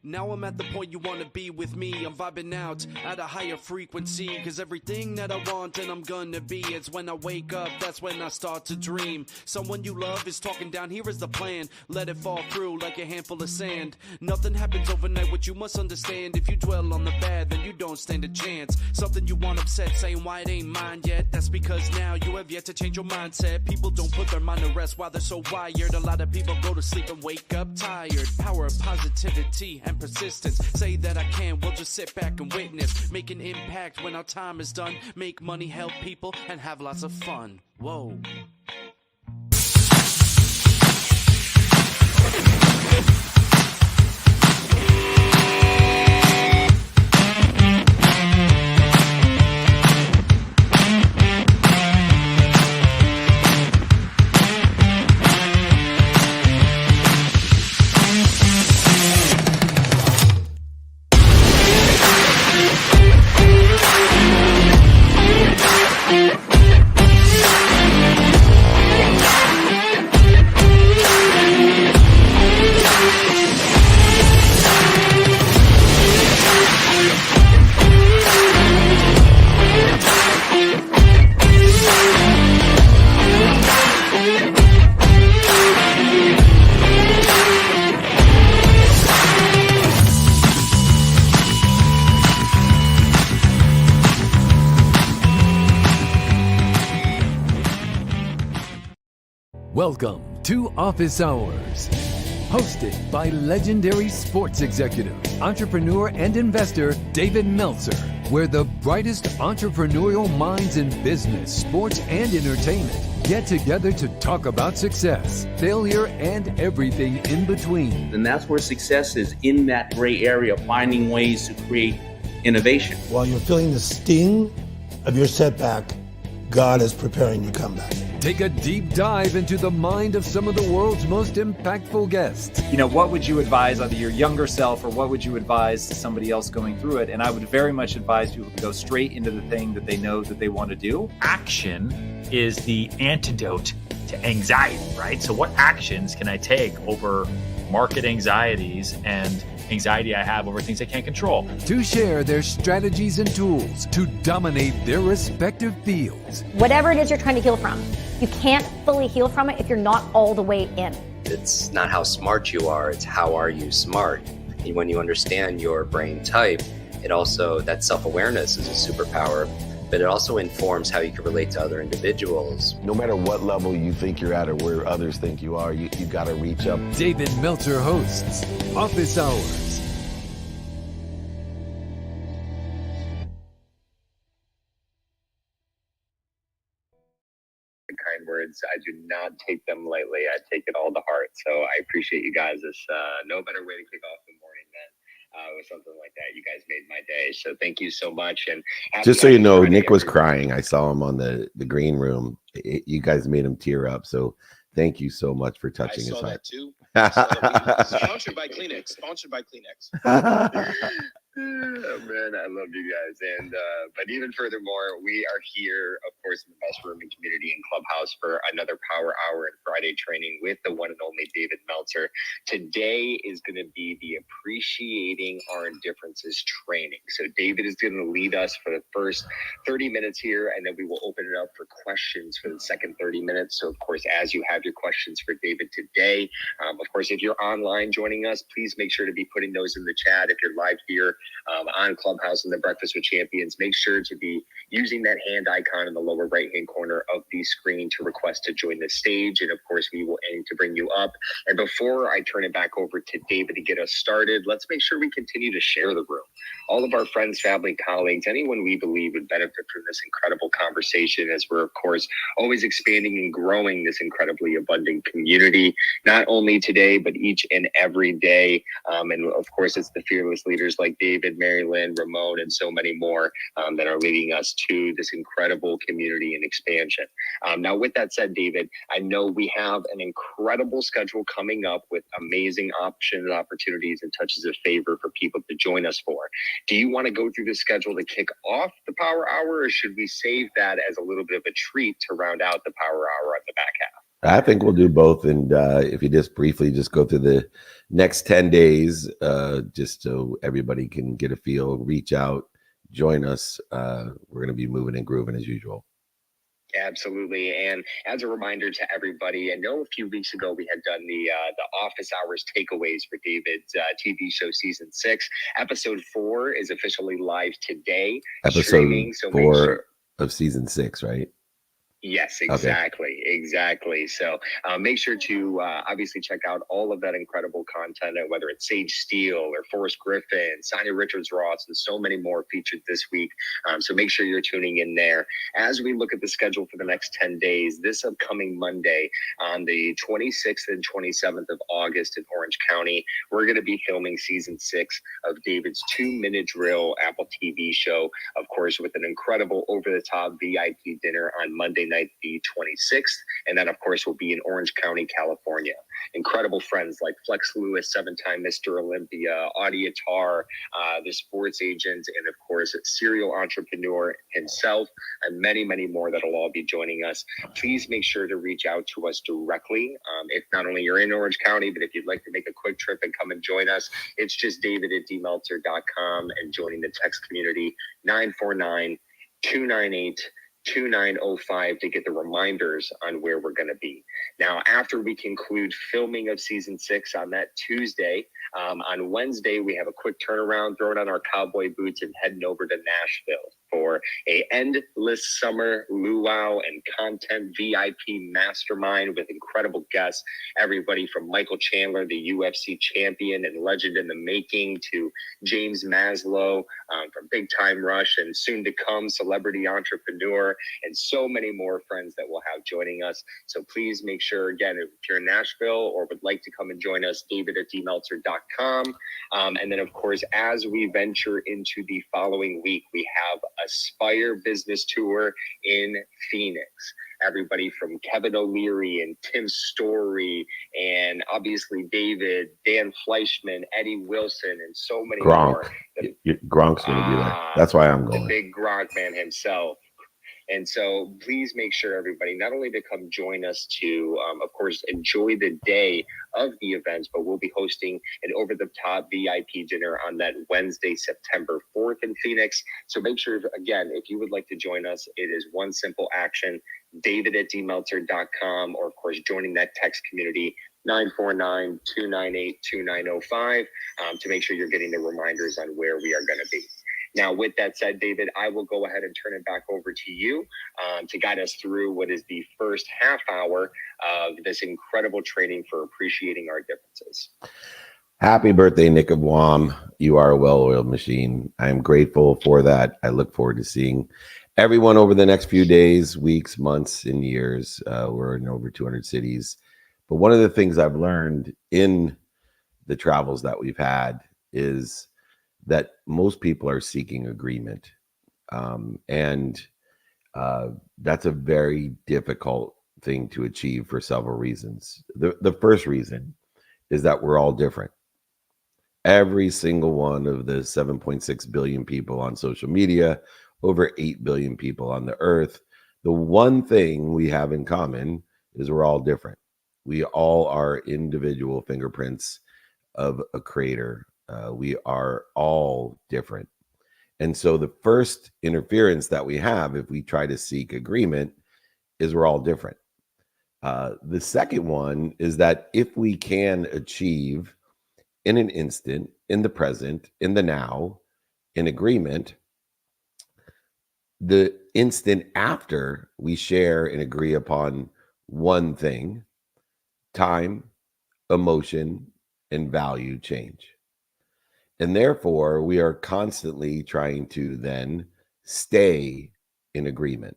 Now I'm at the point you wanna be with me. I'm vibing out at a higher frequency, cause everything that I want and I'm gonna be, it's when I wake up, that's when I start to dream. Someone you love is talking down, here is the plan. Let it fall through like a handful of sand. Nothing happens overnight, what you must understand. If you dwell on the bad, then you don't stand a chance. Something you want upset, saying why it ain't mine yet. That's because now you have yet to change your mindset. People don't put their mind to rest while they're so wired. A lot of people go to sleep and wake up tired. Power of positivity and persistence. Say that I can, we'll just sit back and witness. Make an impact when our time is done. Make money, help people, and have lots of fun. Whoa. Welcome to Office Hours, hosted by legendary sports executive, entrepreneur, and investor David Meltzer, where the brightest entrepreneurial minds in business, sports, and entertainment get together to talk about success, failure, and everything in between. And that's where success is, in that gray area, finding ways to create innovation. While you're feeling the sting of your setback, God is preparing your comeback. Take a deep dive into the mind of some of the world's most impactful guests. You know, what would you advise either your younger self or what would you advise to somebody else going through it? And I would very much advise people to go straight into the thing that they know that they want to do. Action is the antidote to anxiety, right? So what actions can I take over market anxieties and anxiety I have over things I can't control? To share their strategies and tools to dominate their respective fields. Whatever it is you're trying to heal from, you can't fully heal from it if you're not all the way in. It's not how smart you are, it's how are you smart. And when you understand your brain type, it also, that self-awareness is a superpower, but it also informs how you can relate to other individuals. No matter what level you think you're at or where others think you are, you got to reach up. David Meltzer hosts Office Hours. Kind words, I do not take them lightly. I take it all to heart. So I appreciate you guys. It's no better way to kick off the morning than with something like that. You guys made my day. So thank you so much. And just so you know, Nick was crying. I saw him on the green room. You guys made him tear up. So thank you so much for touching his heart. I saw that too. Sponsored by Kleenex. Sponsored by Kleenex. Oh, man, I love you guys. And but even furthermore, we are here, of course, in the best room in community and clubhouse for another Power Hour and Friday training with the one and only David Meltzer. Today is going to be the Appreciating Our Indifferences training. So David is going to lead us for the first 30 minutes here, and then we will open it up for questions for the second 30 minutes. So, of course, as you have your questions for David today, of course, if you're online joining us, please make sure to be putting those in the chat. If you're live here on Clubhouse and the Breakfast with Champions, make sure to be using that hand icon in the lower right-hand corner of the screen to request to join the stage. And of course, we will aim to bring you up. And before I turn it back over to David to get us started, let's make sure we continue to share the room. All of our friends, family, colleagues, anyone we believe would benefit from this incredible conversation, as we're, of course, always expanding and growing this incredibly abundant community, not only today, but each and every day. And of course, it's the fearless leaders like David, Mary Lynn, Ramon, and so many more that are leading us to this incredible community and expansion. Now, with that said, David, I know we have an incredible schedule coming up with amazing options, opportunities, and touches of favor for people to join us for. Do you want to go through the schedule to kick off the Power Hour, or should we save that as a little bit of a treat to round out the Power Hour at the back half? I think we'll do both. And if you just briefly just go through the next 10 days, just so everybody can get a feel, reach out, join us. We're going to be moving and grooving as usual. Absolutely. And as a reminder to everybody, I know a few weeks ago we had done the office hours takeaways for David's TV show season 6. Episode 4 is officially live today. Episode 4 of season 6, right? Yes, exactly. Okay. Exactly. So make sure to obviously check out all of that incredible content, whether it's Sage Steele or Forrest Griffin, Sonia Richards-Ross, and so many more featured this week. So make sure you're tuning in there. As we look at the schedule for the next 10 days, this upcoming Monday on the 26th and 27th of August in Orange County, we're going to be filming season 6 of David's 2-Minute Drill Apple TV show, of course, with an incredible over-the-top VIP dinner on Monday night, the 26th. And then, of course, we'll be in Orange County, California. Incredible friends like Flex Lewis, 7-time Mr. Olympia, Audie Attar, the sports agent, and of course, serial entrepreneur himself, and many, many more that'll all be joining us. Please make sure to reach out to us directly. If not only you're in Orange County, but if you'd like to make a quick trip and come and join us, it's just david@dmeltzer.com and joining the text community 949-298-2905 to get the reminders on where we're going to be. Now, after we conclude filming of season 6 on that Tuesday, on Wednesday, we have a quick turnaround, throwing on our cowboy boots and heading over to Nashville for a endless summer luau and content VIP mastermind with incredible guests. Everybody from Michael Chandler, the UFC champion and legend in the making, to James Maslow from Big Time Rush and soon to come celebrity entrepreneur, and so many more friends that we'll have joining us. So please make sure, again, if you're in Nashville or would like to come and join us, david@dmeltzer.com. And then, of course, as we venture into the following week, we have Aspire Business Tour in Phoenix. Everybody from Kevin O'Leary and Tim Story, and obviously David, Dan Fleischman, Eddie Wilson, and so many more. Gronk's going to be there. That's why I'm going. The big Gronk man himself. And so please make sure, everybody, not only to come join us to, of course, enjoy the day of the events, but we'll be hosting an over-the-top VIP dinner on that Wednesday, September 4th in Phoenix. So make sure, again, if you would like to join us, it is one simple action, david@dmeltzer.com, or, of course, joining that text community, 949-298-2905, to make sure you're getting the reminders on where we are going to be. Now, with that said, David, I will go ahead and turn it back over to you to guide us through what is the first half hour of this incredible training for appreciating our differences. Happy birthday, Nick of Guam. You are a well-oiled machine. I am grateful for that. I look forward to seeing everyone over the next few days, weeks, months, and years. We're in over 200 cities. But one of the things I've learned in the travels that we've had is that most people are seeking agreement. And that's a very difficult thing to achieve for several reasons. The first reason is that we're all different. Every single one of the 7.6 billion people on social media, over 8 billion people on the earth, the one thing we have in common is we're all different. We all are individual fingerprints of a creator. We are all different. And so the first interference that we have if we try to seek agreement is we're all different. The second one is that if we can achieve in an instant, in the present, in the now, in agreement, the instant after we share and agree upon one thing, time, emotion, and value change. And therefore, we are constantly trying to then stay in agreement.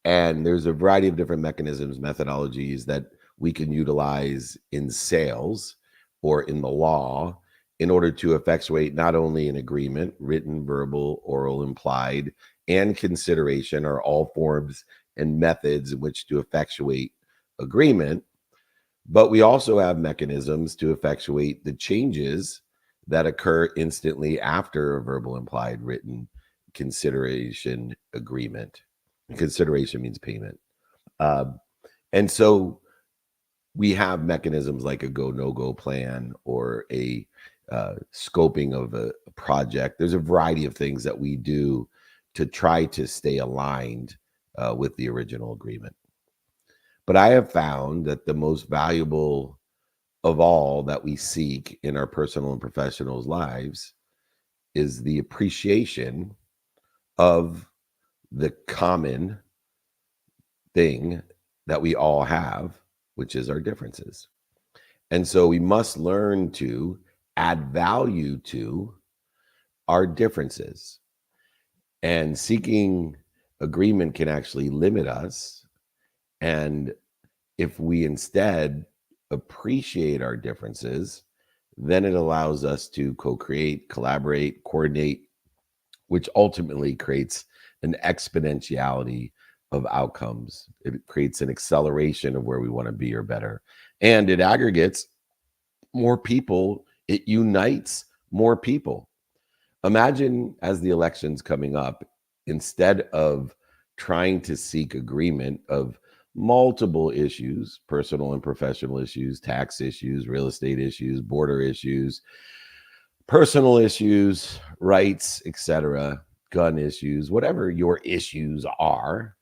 And there's a variety of different mechanisms, methodologies that we can utilize in sales or in the law in order to effectuate not only an agreement, written, verbal, oral, implied, and consideration are all forms and methods in which to effectuate agreement, but we also have mechanisms to effectuate the changes that occur instantly after a verbal, implied, written, consideration agreement. Consideration means payment. And so we have mechanisms like a go, no-go plan or a scoping of a project. There's a variety of things that we do to try to stay aligned with the original agreement. But I have found that the most valuable of all that we seek in our personal and professional lives is the appreciation of the common thing that we all have, which is our differences. And so we must learn to add value to our differences. And seeking agreement can actually limit us. And if we instead appreciate our differences, then it allows us to co-create, collaborate, coordinate, which ultimately creates an exponentiality of outcomes. It creates an acceleration of where we want to be or better. And it aggregates more people. It unites more people. Imagine as the election's coming up, instead of trying to seek agreement of multiple issues, personal and professional issues, tax issues, real estate issues, border issues, personal issues, rights, etc., gun issues, whatever your issues are,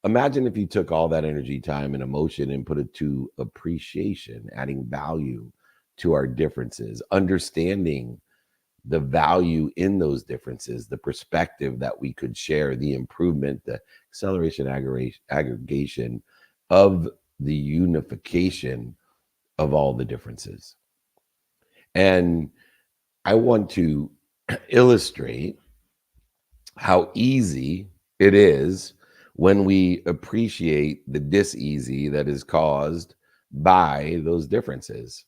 imagine if you took all that energy, time, and emotion and put it to appreciation, adding value to our differences, understanding the value in those differences, the perspective that we could share, the improvement, the acceleration, aggregation of the unification of all the differences. And I want to illustrate how easy it is when we appreciate the dis-easy that is caused by those differences.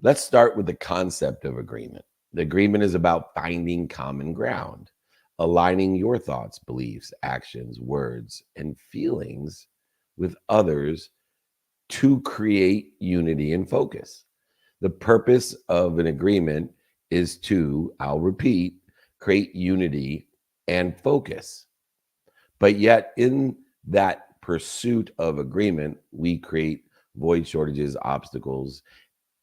Let's start with the concept of agreement. The agreement is about finding common ground, aligning your thoughts, beliefs, actions, words, and feelings with others to create unity and focus. The purpose of an agreement is to, I'll repeat, create unity and focus. But yet in that pursuit of agreement, we create void, shortages, obstacles,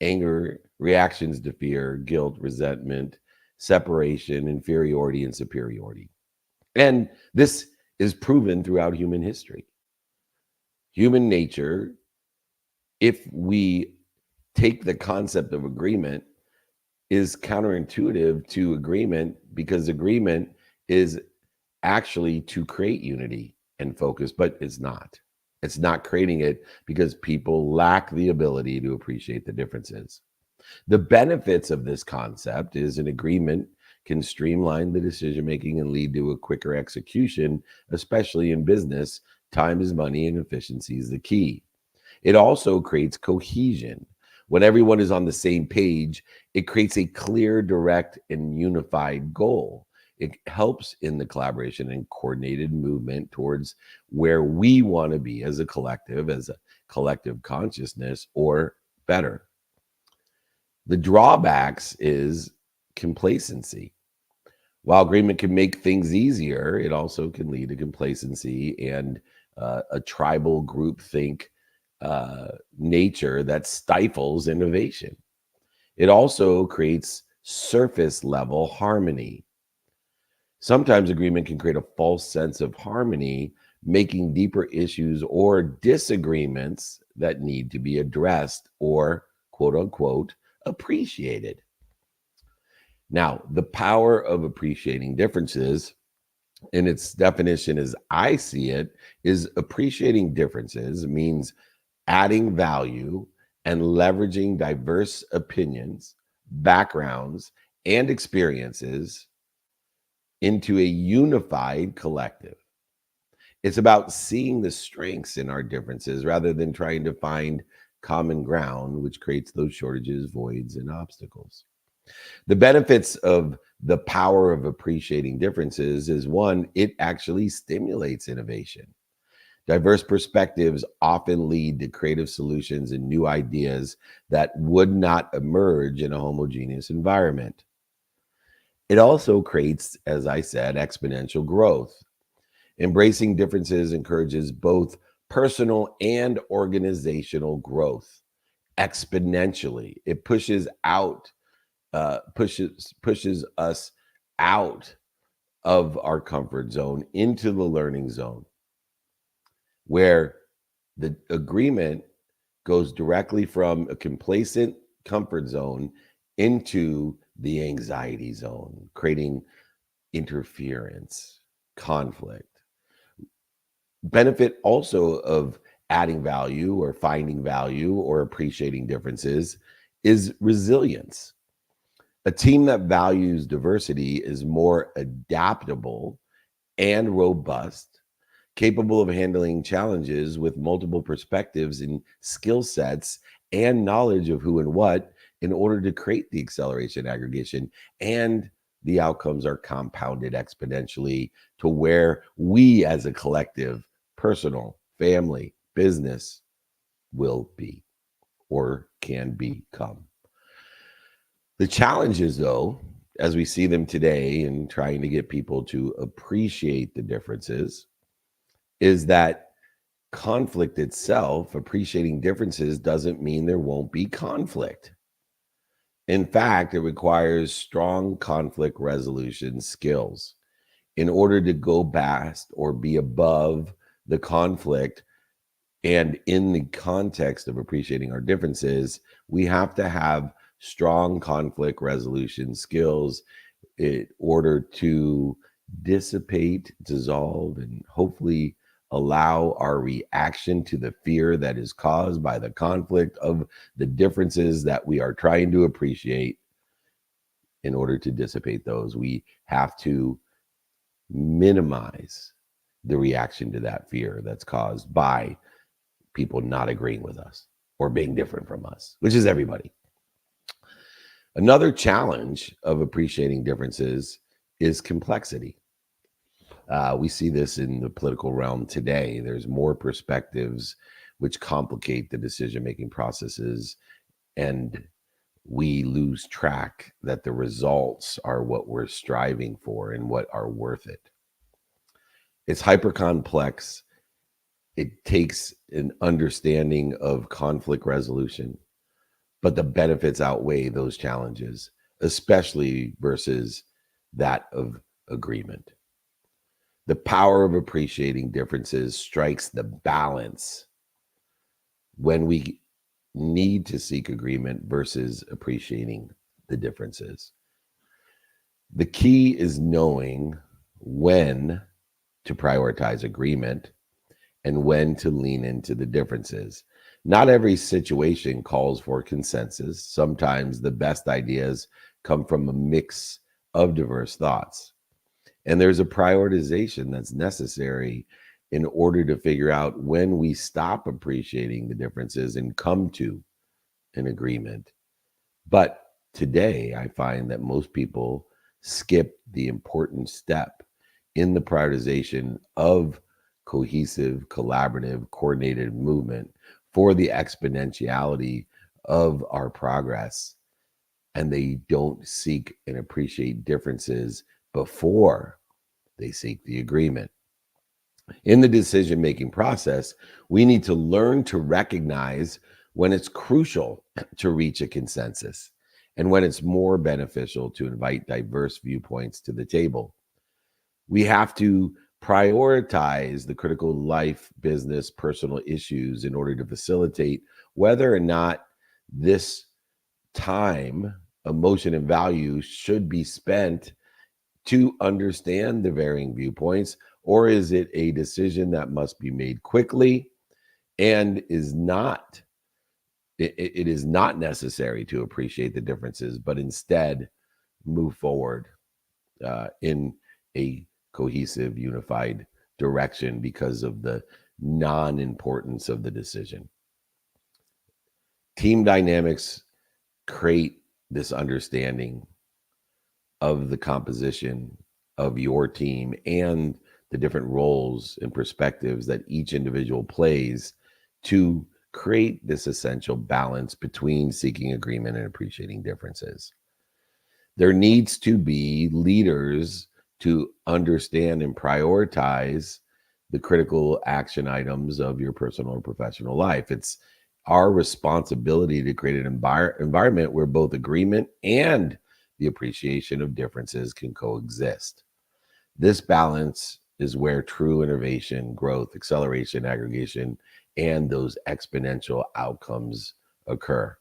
anger, reactions to fear, guilt, resentment, separation, inferiority, and superiority. And this is proven throughout human history. Human nature, if we take the concept of agreement, is counterintuitive to agreement, because agreement is actually to create unity and focus, but it's not. It's not creating it because people lack the ability to appreciate the differences. The benefits of this concept is an agreement can streamline the decision-making and lead to a quicker execution, especially in business. Time is money and efficiency is the key. It also creates cohesion. When everyone is on the same page, it creates a clear, direct, and unified goal. It helps in the collaboration and coordinated movement towards where we want to be as a collective consciousness, or better. The drawbacks is complacency. While agreement can make things easier, it also can lead to complacency and a tribal groupthink nature that stifles innovation. It also creates surface level harmony. Sometimes agreement can create a false sense of harmony, making deeper issues or disagreements that need to be addressed or, quote unquote, appreciated. Now, the power of appreciating differences, in its definition as I see it, is appreciating differences means adding value and leveraging diverse opinions, backgrounds, and experiences into a unified collective. It's about seeing the strengths in our differences rather than trying to find common ground, which creates those shortages, voids, and obstacles. The benefits of the power of appreciating differences is, one, it actually stimulates innovation. Diverse perspectives often lead to creative solutions and new ideas that would not emerge in a homogeneous environment. It also creates, as I said, exponential growth. Embracing differences encourages both personal and organizational growth exponentially. It pushes us out of our comfort zone into the learning zone, where the agreement goes directly from a complacent comfort zone into the anxiety zone, creating interference, conflict. Benefit also of adding value or finding value or appreciating differences is resilience. A team that values diversity is more adaptable and robust, capable of handling challenges with multiple perspectives and skill sets and knowledge of who and what in order to create the acceleration aggregation, and the outcomes are compounded exponentially to where we as a collective, personal, family, business, will be or can become. The challenges, though, as we see them today in trying to get people to appreciate the differences, is that conflict itself, appreciating differences, doesn't mean there won't be conflict. In fact, it requires strong conflict resolution skills. In order to go past or be above the conflict, and in the context of appreciating our differences, we have to have strong conflict resolution skills in order to dissipate, dissolve, and hopefully allow our reaction to the fear that is caused by the conflict of the differences that we are trying to appreciate. In order to dissipate those, we have to minimize the reaction to that fear that's caused by people not agreeing with us or being different from us, which is everybody. Another challenge of appreciating differences is complexity. We see this in the political realm today. There's more perspectives which complicate the decision-making processes, and we lose track that the results are what we're striving for and what are worth it. It's hyper complex. It takes an understanding of conflict resolution, but the benefits outweigh those challenges, especially versus that of agreement. The power of appreciating differences strikes the balance when we need to seek agreement versus appreciating the differences. The key is knowing when to prioritize agreement and when to lean into the differences. Not every situation calls for consensus. Sometimes the best ideas come from a mix of diverse thoughts. And there's a prioritization that's necessary in order to figure out when we stop appreciating the differences and come to an agreement. But today, I find that most people skip the important step in the prioritization of cohesive, collaborative, coordinated movement for the exponentiality of our progress. And they don't seek and appreciate differences before they seek the agreement. In the decision-making process, we need to learn to recognize when it's crucial to reach a consensus and when it's more beneficial to invite diverse viewpoints to the table. We have to prioritize the critical life, business, personal issues in order to facilitate whether or not this time, emotion, and value should be spent to understand the varying viewpoints, or is it a decision that must be made quickly and is not, it is not necessary to appreciate the differences, but instead move forward in a cohesive, unified direction because of the non-importance of the decision. Team dynamics create this understanding of the composition of your team and the different roles and perspectives that each individual plays to create this essential balance between seeking agreement and appreciating differences. There needs to be leaders to understand and prioritize the critical action items of your personal or professional life. It's our responsibility to create an environment where both agreement and the appreciation of differences can coexist. This balance is where true innovation, growth, acceleration, aggregation, and those exponential outcomes occur.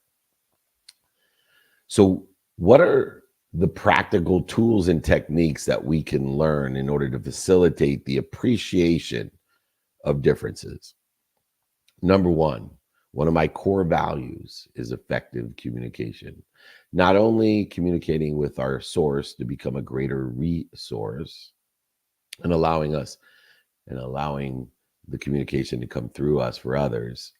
So, what are the practical tools and techniques that we can learn in order to facilitate the appreciation of differences? Number one of my core values is effective communication. Not only communicating with our source to become a greater resource and allowing the communication to come through us for others,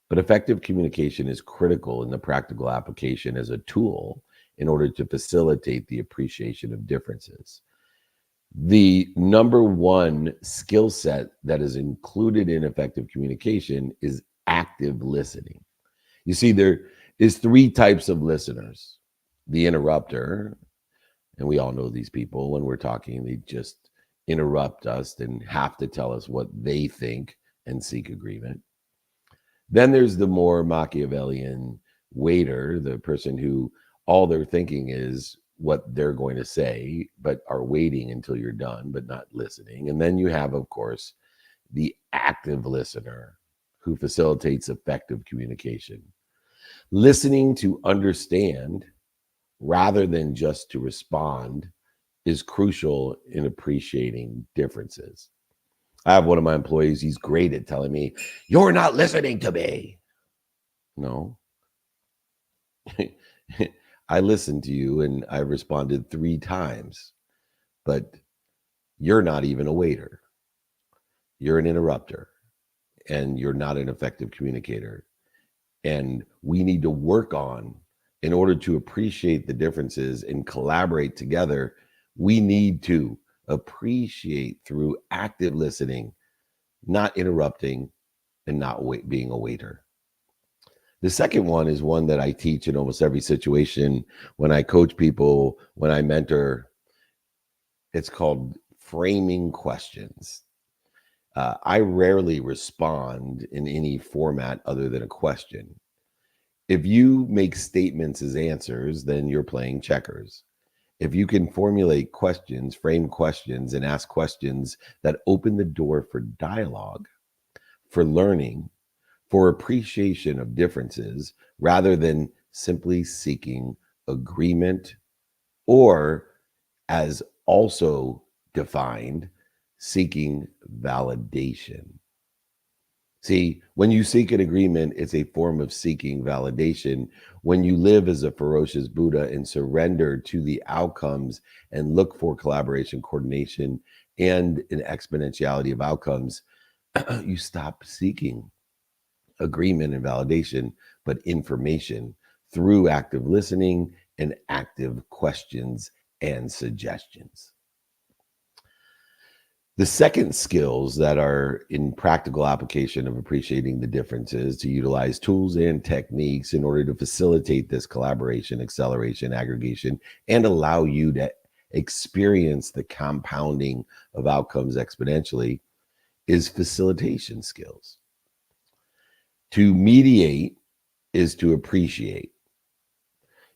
but effective communication is critical in the practical application as a tool in order to facilitate the appreciation of differences. The number one skill set that is included in effective communication is active listening. You see, there is three types of listeners. The interrupter, and we all know these people. When we're talking, they just interrupt us and have to tell us what they think and seek agreement. Then there's the more Machiavellian waiter, the person who all they're thinking is what they're going to say, but are waiting until you're done, but not listening. And then you have, of course, the active listener who facilitates effective communication. Listening to understand rather than just to respond is crucial in appreciating differences. I have one of my employees, he's great at telling me, "You're not listening to me." No. I listened to you and I responded 3 times, but you're not even a waiter. You're an interrupter and you're not an effective communicator. And we need to work on, in order to appreciate the differences and collaborate together, we need to appreciate through active listening, not interrupting and not being a waiter. The second one is one that I teach in almost every situation when I coach people, when I mentor. It's called framing questions. I rarely respond in any format other than a question. If you make statements as answers, then you're playing checkers. If you can formulate questions, frame questions, and ask questions that open the door for dialogue, for learning, for appreciation of differences, rather than simply seeking agreement, or as also defined, seeking validation. See, when you seek an agreement, it's a form of seeking validation. When you live as a ferocious Buddha and surrender to the outcomes and look for collaboration, coordination, and an exponentiality of outcomes, you stop seeking agreement and validation, but information through active listening and active questions and suggestions. The second skills that are in practical application of appreciating the differences to utilize tools and techniques in order to facilitate this collaboration, acceleration, aggregation, and allow you to experience the compounding of outcomes exponentially is facilitation skills. To mediate is to appreciate.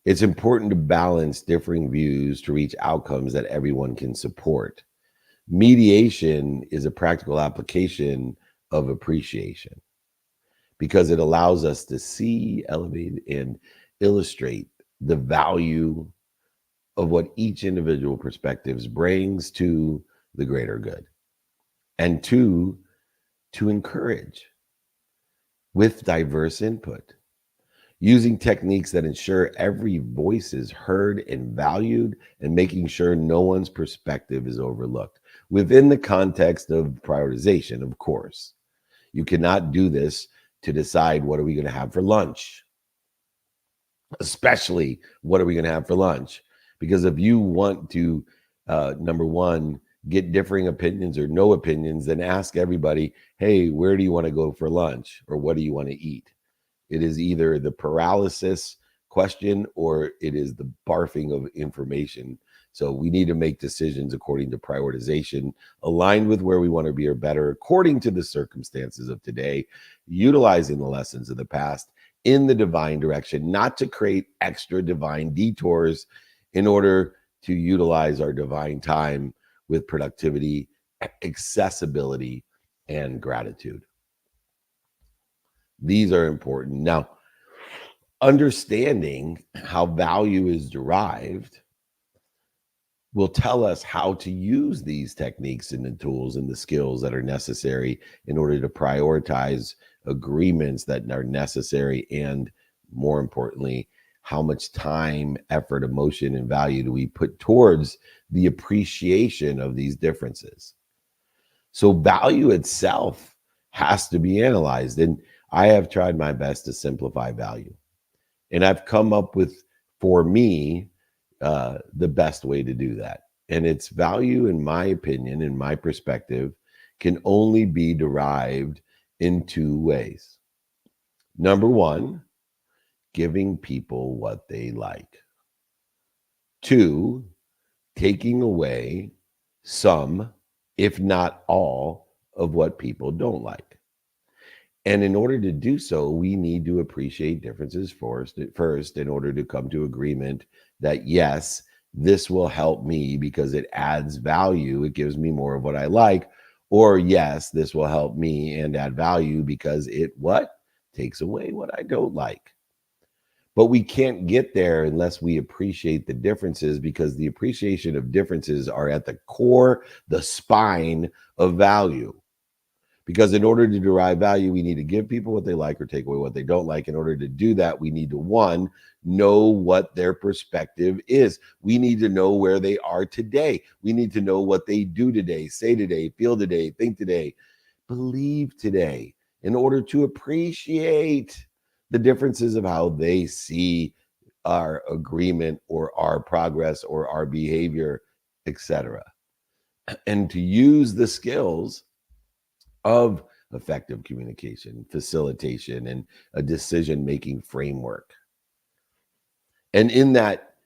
It's important to balance differing views to reach outcomes that everyone can support. Mediation is a practical application of appreciation because it allows us to see, elevate, and illustrate the value of what each individual perspectives brings to the greater good, and to encourage with diverse input, using techniques that ensure every voice is heard and valued, and making sure no one's perspective is overlooked. Within the context of prioritization, of course. You cannot do this to decide what are we going to have for lunch, especially what are we going to have for lunch? Because if you want to, number one, get differing opinions or no opinions, then ask everybody, hey, where do you want to go for lunch? Or what do you want to eat? It is either the paralysis question or it is the barfing of information So we need to make decisions according to prioritization, aligned with where we want to be or better, according to the circumstances of today, utilizing the lessons of the past in the divine direction, not to create extra divine detours in order to utilize our divine time with productivity, accessibility, and gratitude. These are important. Now, understanding how value is derived will tell us how to use these techniques and the tools and the skills that are necessary in order to prioritize agreements that are necessary, and more importantly, how much time, effort, emotion, and value do we put towards the appreciation of these differences. So value itself has to be analyzed, and I have tried my best to simplify value, and I've come up with, for me, the best way to do that. And its value, in my opinion, in my perspective, can only be derived in two ways. Number one, giving people what they like. Two, taking away some, if not all, of what people don't like. And in order to do so, we need to appreciate differences first in order to come to agreement that, yes, this will help me because it adds value. It gives me more of what I like. Or, yes, this will help me and add value because it what? Takes away what I don't like. But we can't get there unless we appreciate the differences, because the appreciation of differences are at the core, the spine of value. Because in order to derive value, we need to give people what they like or take away what they don't like. In order to do that, we need to, one, know what their perspective is. We need to know where they are today. We need to know what they do today, say today, feel today, think today, believe today, in order to appreciate the differences of how they see our agreement or our progress or our behavior, etc. And to use the skills of effective communication, facilitation, and a decision-making framework. And in that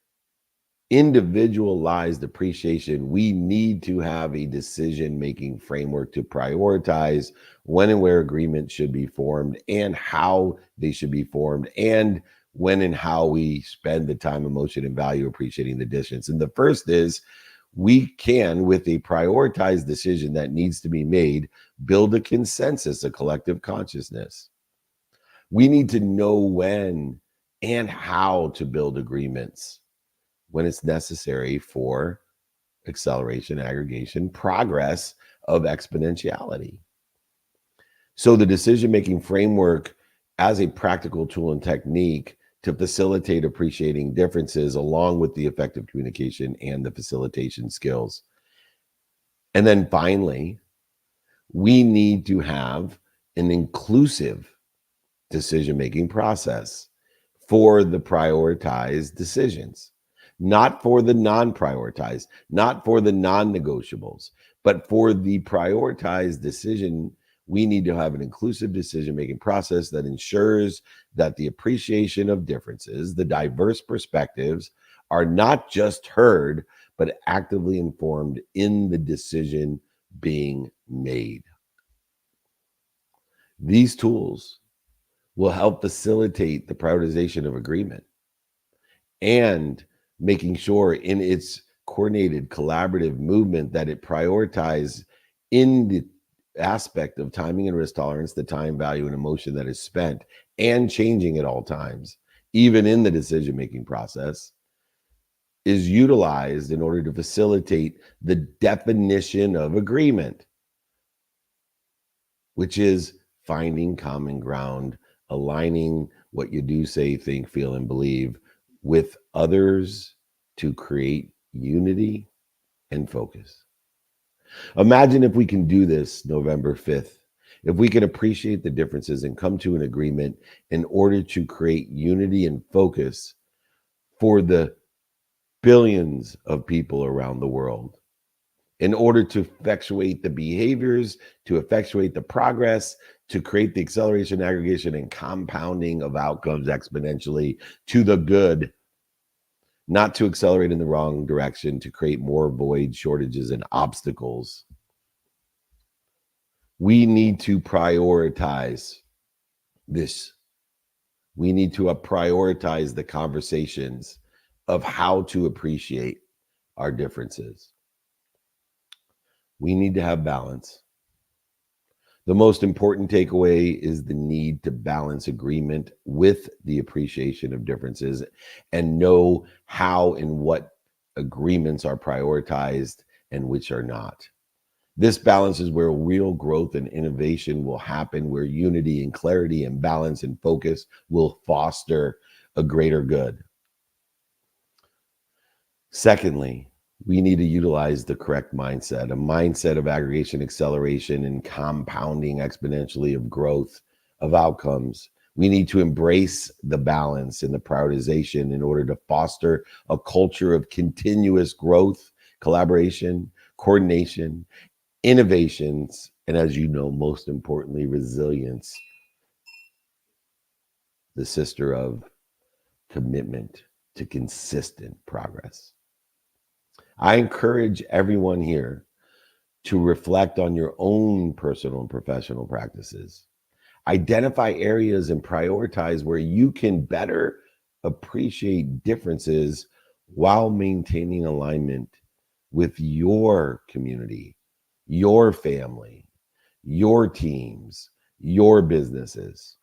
individualized appreciation, we need to have a decision-making framework to prioritize when and where agreements should be formed and how they should be formed, and when and how we spend the time, emotion, and value appreciating the distance. And the first is, we can, with a prioritized decision that needs to be made, build a consensus, a collective consciousness. We need to know when and how to build agreements when it's necessary for acceleration, aggregation, progress of exponentiality. So the decision-making framework as a practical tool and technique to facilitate appreciating differences, along with the effective communication and the facilitation skills. And then finally, we need to have an inclusive decision-making process for the prioritized decisions, not for the non-prioritized, not for the non-negotiables, but for the prioritized decision. We need to have an inclusive decision-making process that ensures that the appreciation of differences, the diverse perspectives, are not just heard, but actively informed in the decision being made. These tools will help facilitate the prioritization of agreement and making sure in its coordinated collaborative movement that it prioritizes in the aspect of timing and risk tolerance, the time, value, and emotion that is spent and changing at all times, even in the decision-making process, is utilized in order to facilitate the definition of agreement, which is finding common ground, aligning what you do, say, think, feel, and believe with others to create unity and focus. Imagine if we can do this November 5th, if we can appreciate the differences and come to an agreement in order to create unity and focus for the billions of people around the world, in order to effectuate the behaviors, to effectuate the progress, to create the acceleration, aggregation, and compounding of outcomes exponentially to the good. not to accelerate in the wrong direction, to create more void, shortages, and obstacles. We need to prioritize this. We need to prioritize the conversations of how to appreciate our differences. We need to have balance. The most important takeaway is the need to balance agreement with the appreciation of differences and know how and what agreements are prioritized and which are not. This balance is where real growth and innovation will happen, where unity and clarity and balance and focus will foster a greater good. Secondly, we need to utilize the correct mindset, a mindset of aggregation, acceleration, and compounding exponentially of growth, of outcomes. We need to embrace the balance and the prioritization in order to foster a culture of continuous growth, collaboration, coordination, innovations, and, as you know, most importantly, resilience, the sister of commitment to consistent progress. I encourage everyone here to reflect on your own personal and professional practices. Identify areas and prioritize where you can better appreciate differences while maintaining alignment with your community, your family, your teams, your businesses.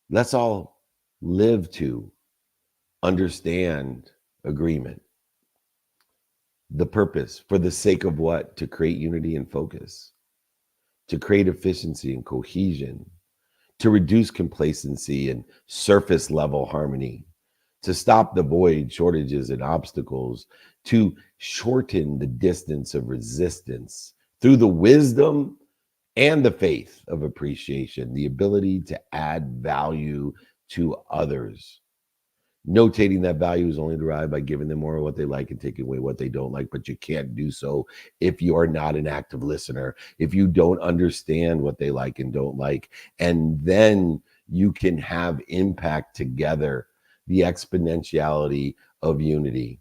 Let's all live to understand agreement. The purpose, for the sake of what? To create unity and focus, to create efficiency and cohesion, to reduce complacency and surface level harmony, to stop the void, shortages, and obstacles, to shorten the distance of resistance through the wisdom and the faith of appreciation, the ability to add value to others. Notating that value is only derived by giving them more of what they like and taking away what they don't like, but you can't do so if you are not an active listener, if you don't understand what they like and don't like, and then you can have impact together, the exponentiality of unity.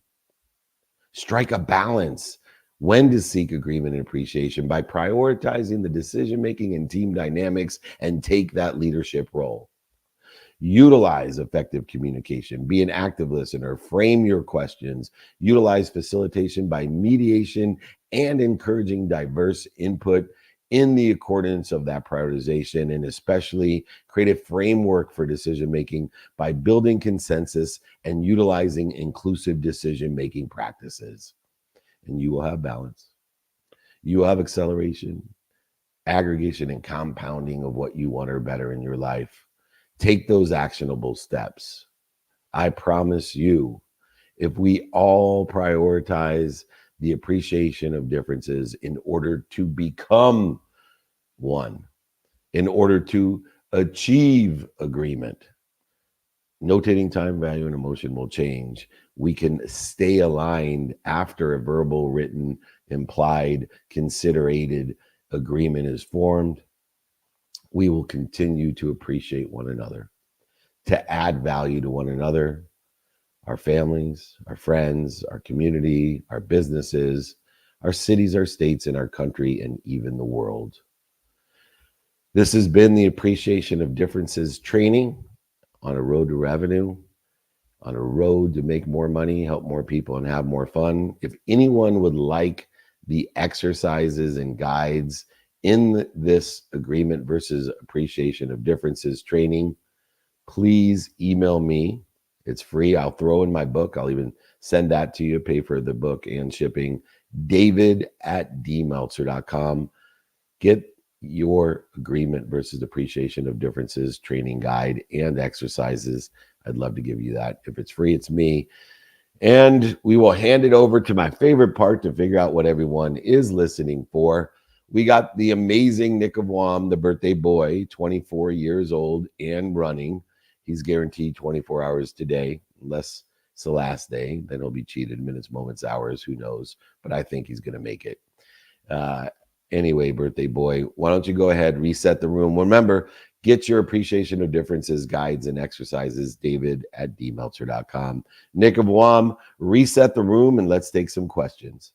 Strike a balance when to seek agreement and appreciation by prioritizing the decision-making and team dynamics and take that leadership role. Utilize effective communication, be an active listener, frame your questions, utilize facilitation by mediation and encouraging diverse input in the accordance of that prioritization, and especially create a framework for decision-making by building consensus and utilizing inclusive decision-making practices. And you will have balance. You will have acceleration, aggregation, and compounding of what you want or better in your life. Take those actionable steps. I promise you, if we all prioritize the appreciation of differences in order to become one, in order to achieve agreement, notating time, value, and emotion will change. We can stay aligned after a verbal, written, implied, considerated agreement is formed. We will continue to appreciate one another, to add value to one another, our families, our friends, our community, our businesses, our cities, our states, and our country, and even the world. This has been the Appreciation of Differences training on a road to revenue, on a road to make more money, help more people, and have more fun. If anyone would like the exercises and guides in this agreement versus appreciation of differences training, please email me. It's free. I'll throw in my book. I'll even send that to you, pay for the book and shipping. David@dmeltzer.com. Get your agreement versus appreciation of differences training guide and exercises. I'd love to give you that. If it's free, it's me. And we will hand it over to my favorite part to figure out what everyone is listening for. We got the amazing Nick of Wam, the birthday boy, 24 years old and running. He's guaranteed 24 hours today, unless it's the last day. Then he'll be cheated minutes, moments, hours, who knows. But I think he's going to make it. Anyway, birthday boy, why don't you go ahead, reset the room. Remember, get your appreciation of differences, guides, and exercises, david@dmeltzer.com. Nick of WOM, reset the room and let's take some questions.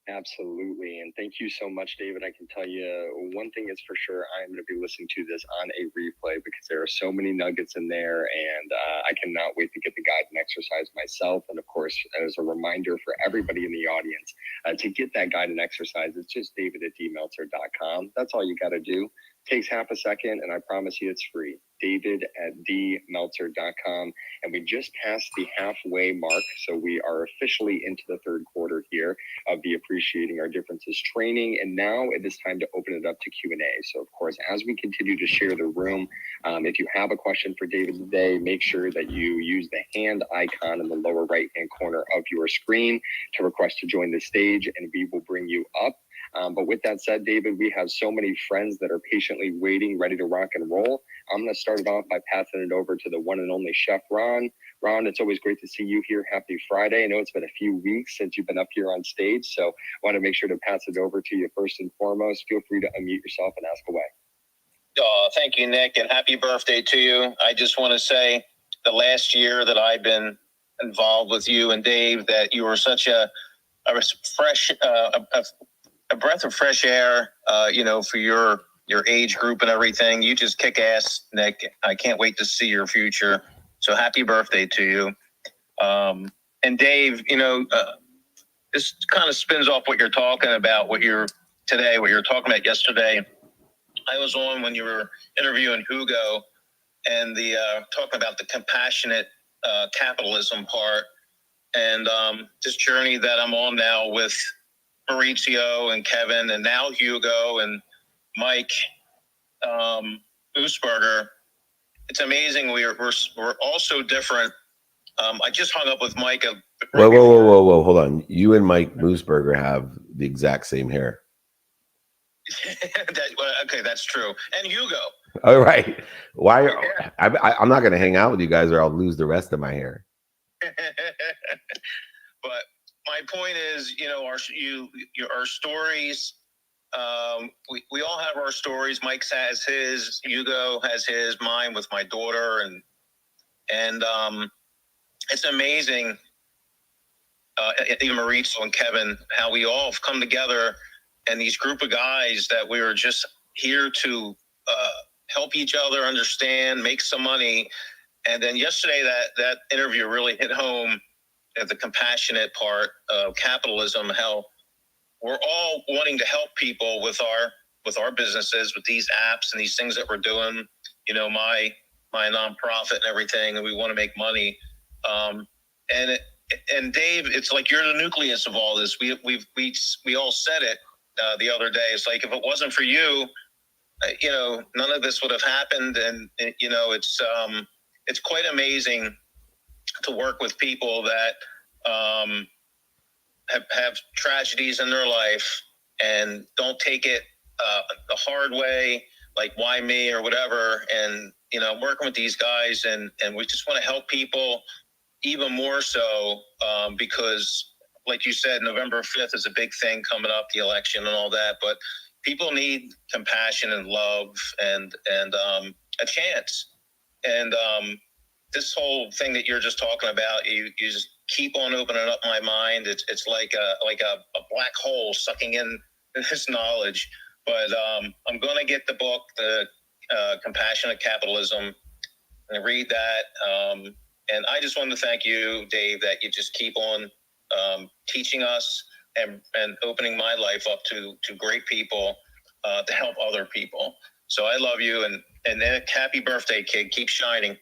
Absolutely. And thank you so much, David. I can tell you one thing is for sure, I'm going to be listening to this on a replay because there are so many nuggets in there. And I cannot wait to get the guide and exercise myself. And of course, as a reminder for everybody in the audience, to get that guide and exercise, it's just david@dmeltzer.com. That's all you got to do. Takes half a second, and I promise you it's free. david@dmeltzer.com. And we just passed the halfway mark, so we are officially into the third quarter here of the Appreciating Our Differences training. And now it is time to open it up to Q&A. So, of course, as we continue to share the room, if you have a question for David today, make sure that you use the hand icon in the lower right-hand corner of your screen to request to join the stage, and we will bring you up. But with that said, David, we have so many friends that are patiently waiting, ready to rock and roll. I'm going to start it off by passing it over to the one and only Chef Ron. Ron, it's always great to see you here. Happy Friday. I know it's been a few weeks since you've been up here on stage, so I want to make sure to pass it over to you first and foremost. Feel free to unmute yourself and ask away. Thank you, Nick, and happy birthday to you. I just want to say the last year that I've been involved with you and Dave, that you were such a fresh, a breath of fresh air, for your age group and everything. You just kick ass, Nick. I can't wait to see your future. So happy birthday to you. And Dave, this kind of spins off what you're talking about, what you're talking about yesterday. I was on when you were interviewing Hugo and the talking about the compassionate capitalism part, and this journey that I'm on now with Maurizio and Kevin and now Hugo and Mike Moosberger. It's amazing. We're all so different. I just hung up with Mike. Whoa, hold on. You and Mike Moosberger have the exact same hair. Okay, that's true. And Hugo. All right. Why? I'm not going to hang out with you guys, or I'll lose the rest of my hair. But my point is, our stories. We all have our stories. Mike has his. Hugo has his. Mine with my daughter, and it's amazing. Even Maurizio and Kevin, how we all have come together, and these group of guys that we were just here to help each other understand, make some money. And then yesterday, that interview really hit home at the compassionate part of capitalism, how we're all wanting to help people with our businesses, with these apps and these things that we're doing, my nonprofit and everything, and we want to make money. And Dave, it's like you're the nucleus of all this. We all said it the other day. It's like, if it wasn't for you, none of this would have happened. And it's quite amazing to work with people that have tragedies in their life and don't take it the hard way, like why me or whatever. And working with these guys, and we just want to help people even more so because, like you said, November 5th is a big thing coming up, the election and all that. But people need compassion and love and a chance. And this whole thing that you're just talking about, you just keep on opening up my mind. It's like a black hole sucking in this knowledge. But I'm going to get the book, the Compassionate Capitalism, and read that. And I just want to thank you, Dave, that you just keep on teaching us and opening my life up to great people to help other people. So I love you, and happy birthday, kid. Keep shining.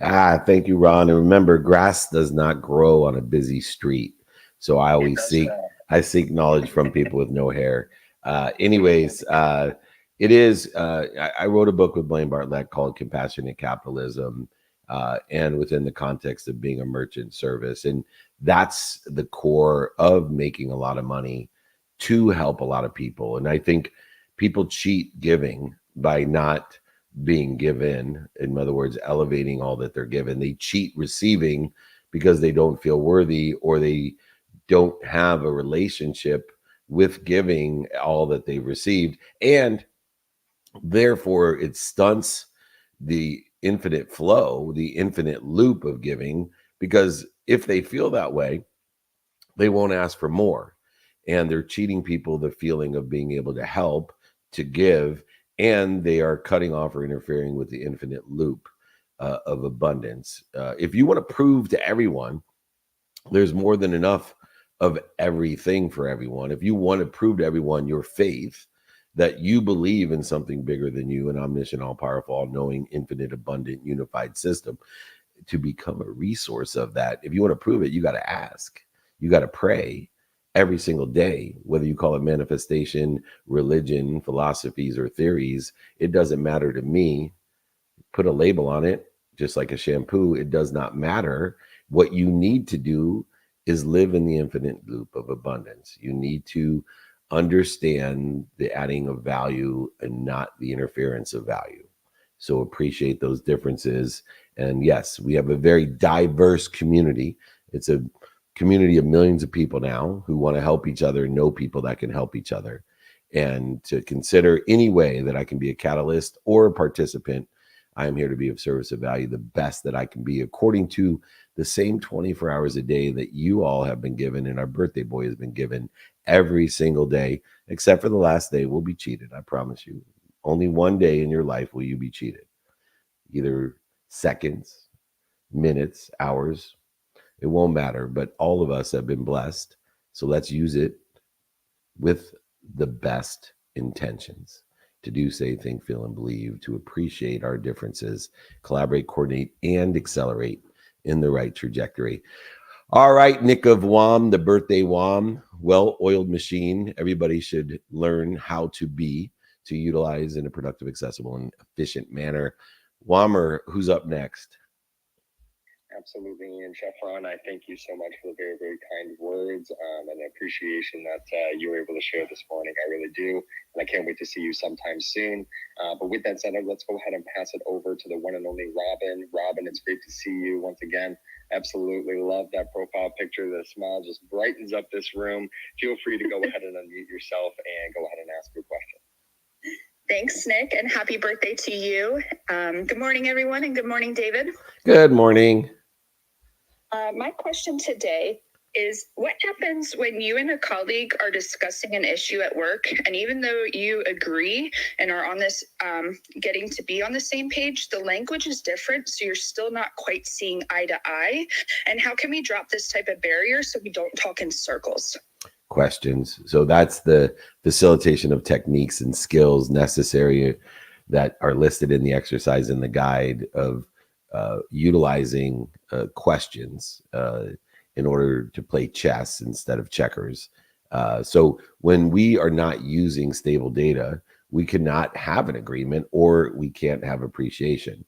Thank you, Ron. And remember, grass does not grow on a busy street. So I always seek knowledge from people with no hair. Anyways, it is. I wrote a book with Blaine Bartlett called Compassionate Capitalism. And within the context of being a merchant service. And that's the core of making a lot of money to help a lot of people. And I think people cheat giving by not being given. In other words, elevating all that they're given. They cheat receiving because they don't feel worthy, or they don't have a relationship with giving all that they've received. And Therefore, it stunts the infinite flow, the infinite loop of giving, because if they feel that way, they won't ask for more. And they're cheating people the feeling of being able to help, to give, and they are cutting off or interfering with the infinite loop of abundance. If you want to prove to everyone there's more than enough of everything for everyone, if you want to prove to everyone your faith, that you believe in something bigger than you, an omniscient, all-powerful, all-knowing, infinite, abundant, unified system, to become a resource of that, if you want to prove it, you got to ask. You got to pray every single day, whether you call it manifestation, religion, philosophies, or theories. It doesn't matter to me. Put a label on it, just like a shampoo. It does not matter. What you need to do is live in the infinite loop of abundance. You need to understand the adding of value and not the interference of value. So appreciate those differences. And yes, we have a very diverse community. It's a community of millions of people now who want to help each other, know people that can help each other, and to consider any way that I can be a catalyst or a participant. I am here to be of service, of value, the best that I can be, according to the same 24 hours a day that you all have been given and our birthday boy has been given every single day, except for the last day. Will be cheated. I promise you. Only one day in your life will you be cheated. Either seconds, minutes, hours. It won't matter, but all of us have been blessed. So let's use it with the best intentions to do, say, think, feel, and believe, to appreciate our differences, collaborate, coordinate, and accelerate in the right trajectory. All right, Nick of WOM, the birthday WOM, well-oiled machine. Everybody should learn how to be, to utilize in a productive, accessible, and efficient manner. Wommer, who's up next? Absolutely. And Chef Ron, I thank you so much for the very, very kind words and appreciation that you were able to share this morning. I really do. And I can't wait to see you sometime soon. But with that said, let's go ahead and pass it over to the one and only Robin. Robin, it's great to see you once again. Absolutely love that profile picture. The smile just brightens up this room. Feel free to go ahead and unmute yourself and go ahead and ask your question. Thanks, Nick, and happy birthday to you. Good morning, everyone, and good morning, David. Good morning. My question today is, what happens when you and a colleague are discussing an issue at work, and even though you agree and are on this, getting to be on the same page, the language is different, so you're still not quite seeing eye to eye? And how can we drop this type of barrier so we don't talk in circles? Questions. So that's the facilitation of techniques and skills necessary that are listed in the exercise in the guide of utilizing questions in order to play chess instead of checkers. So when we are not using stable data, we cannot have an agreement, or we can't have appreciation.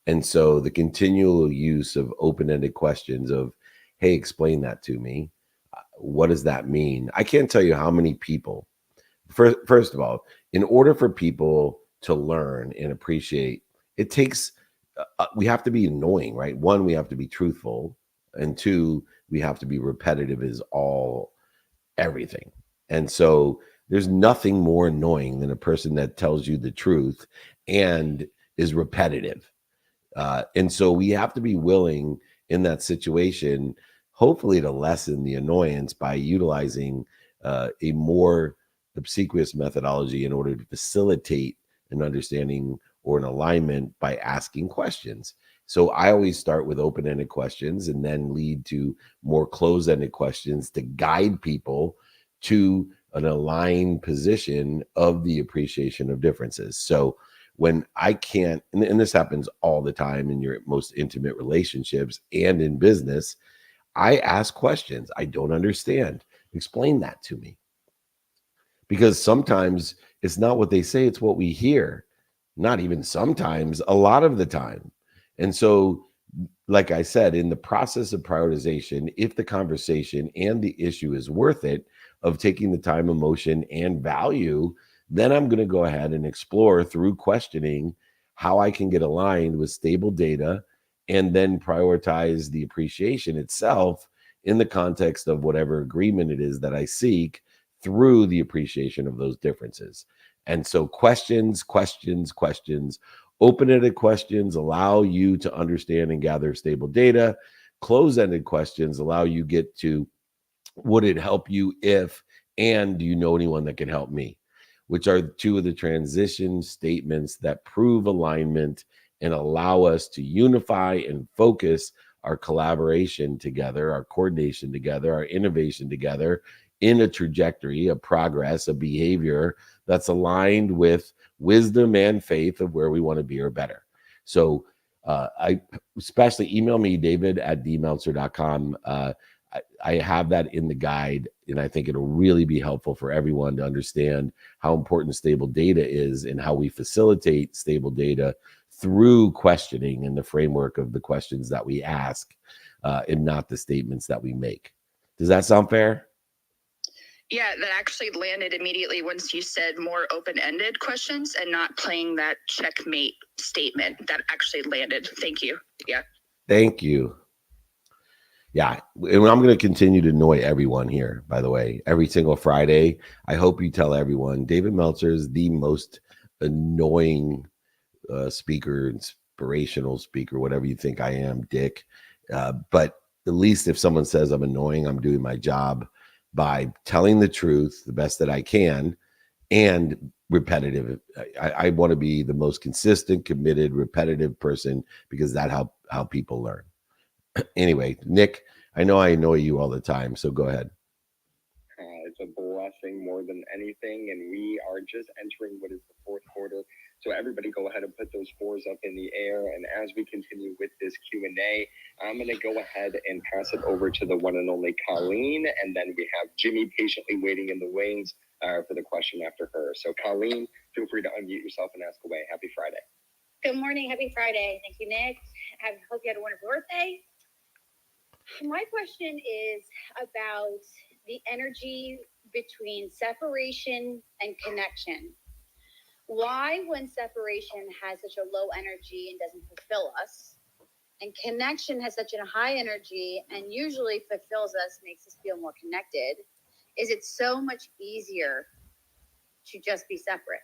And so the continual use of open-ended questions of, hey, explain that to me. What does that mean? I can't tell you how many people, first of all, in order for people to learn and appreciate, it takes, we have to be annoying, right? One, we have to be truthful. And two, we have to be repetitive is everything. And so there's nothing more annoying than a person that tells you the truth and is repetitive. And so we have to be willing in that situation, hopefully, to lessen the annoyance by utilizing a more obsequious methodology in order to facilitate an understanding or an alignment by asking questions. So I always start with open-ended questions and then lead to more closed-ended questions to guide people to an aligned position of the appreciation of differences. So when I can't, and this happens all the time in your most intimate relationships and in business, I ask questions. I don't understand. Explain that to me. Because sometimes it's not what they say, it's what we hear. Not even sometimes, a lot of the time. And so, like I said, in the process of prioritization, if the conversation and the issue is worth it, of taking the time, emotion, and value, then I'm going to go ahead and explore through questioning how I can get aligned with stable data and then prioritize the appreciation itself in the context of whatever agreement it is that I seek through the appreciation of those differences. And so questions, open-ended questions allow you to understand and gather stable data. Close-ended questions allow you get to, would it help you if, and do you know anyone that can help me? Which are two of the transition statements that prove alignment and allow us to unify and focus our collaboration together, our coordination together, our innovation together in a trajectory, a progress, a behavior that's aligned with wisdom and faith of where we want to be or better. So I especially email me, david@dmeltzer.com. I have that in the guide, and I think it'll really be helpful for everyone to understand how important stable data is and how we facilitate stable data through questioning and the framework of the questions that we ask and not the statements that we make. Does that sound fair? Yeah, that actually landed immediately once you said more open-ended questions and not playing that checkmate statement. That actually landed. Thank you. Yeah. Thank you. Yeah, and I'm going to continue to annoy everyone here, by the way, every single Friday. I hope you tell everyone David Meltzer is the most annoying speaker, inspirational speaker, whatever you think I am, Dick. But at least if someone says I'm annoying, I'm doing my job by telling the truth the best that I can and repetitive. I want to be the most consistent, committed, repetitive person because that's how people learn. Anyway, Nick, I know I annoy you all the time, so go ahead. It's a blessing more than anything, and we are just entering what is the fourth quarter. So everybody go ahead and put those fours up in the air. And as we continue with this Q&A, I'm going to go ahead and pass it over to the one and only Colleen. And then we have Jimmy patiently waiting in the wings for the question after her. So Colleen, feel free to unmute yourself and ask away. Happy Friday. Good morning. Happy Friday. Thank you, Nick. I hope you had a wonderful birthday. My question is about the energy between separation and connection. Why, when separation has such a low energy and doesn't fulfill us, and connection has such a high energy and usually fulfills us, makes us feel more connected, is it so much easier to just be separate?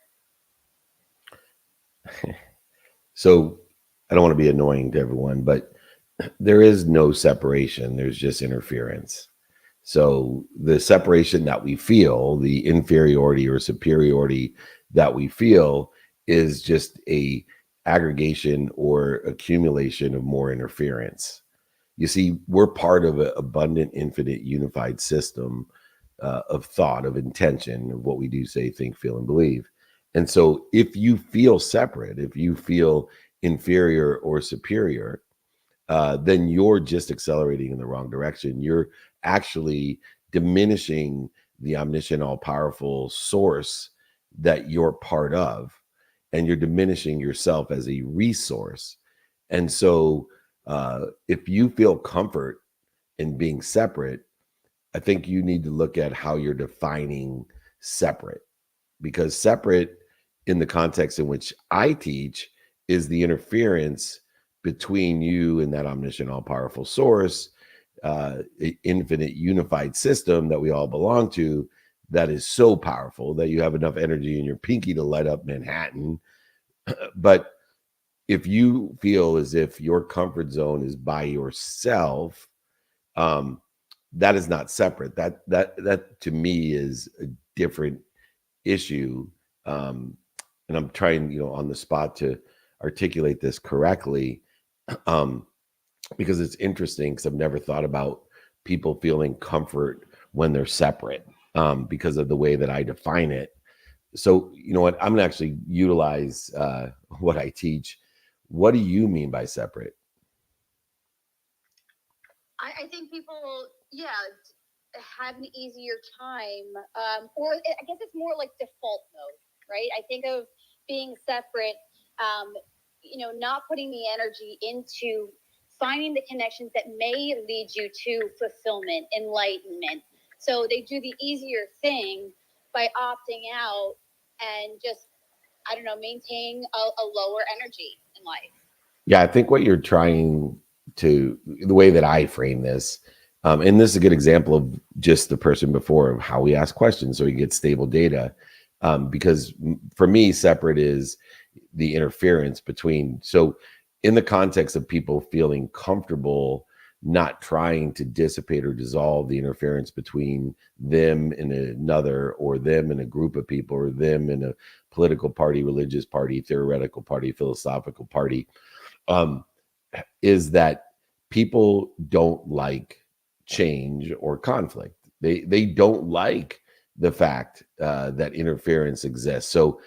So I don't want to be annoying to everyone, but there is no separation. There's just interference. So the separation that we feel, the inferiority or superiority that we feel, is just a aggregation or accumulation of more interference. You see, we're part of an abundant, infinite, unified system of thought, of intention, of what we do, say, think, feel, and believe. And so if you feel separate, if you feel inferior or superior, then you're just accelerating in the wrong direction. You're actually diminishing the omniscient, all-powerful source that you're part of, and you're diminishing yourself as a resource. And so if you feel comfort in being separate, I think you need to look at how you're defining separate, because separate in the context in which I teach is the interference between you and that omniscient, all-powerful source, infinite, unified system that we all belong to, that is so powerful that you have enough energy in your pinky to light up Manhattan. But if you feel as if your comfort zone is by yourself, that is not separate. That to me is a different issue. And I'm trying, on the spot to articulate this correctly, because it's interesting, because I've never thought about people feeling comfort when they're separate, because of the way that I define it. So, you know what, I'm gonna actually utilize what I teach. What do you mean by separate? I think people, have an easier time, or I guess it's more like default mode, right? I think of being separate, not putting the energy into finding the connections that may lead you to fulfillment, enlightenment. So they do the easier thing by opting out and just, maintaining a lower energy in life. Yeah, I think what you're trying to, the way that I frame this, and this is a good example of just the person before, of how we ask questions so we get stable data. Because for me, separate is the interference between. So in the context of people feeling comfortable not trying to dissipate or dissolve the interference between them and another, or them and a group of people, or them and a political party, religious party, theoretical party, philosophical party, is that people don't like change or conflict. They don't like the fact that interference exists. So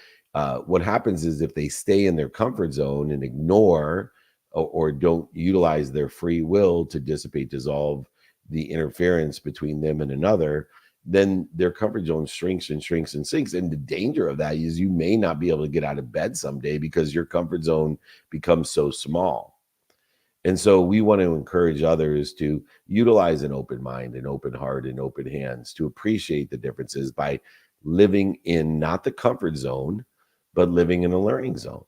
what happens is, if they stay in their comfort zone and ignore or don't utilize their free will to dissipate, dissolve the interference between them and another, then their comfort zone shrinks and shrinks and sinks. And the danger of that is you may not be able to get out of bed someday because your comfort zone becomes so small. And so we want to encourage others to utilize an open mind, an open heart, and open hands to appreciate the differences by living in not the comfort zone, but living in a learning zone,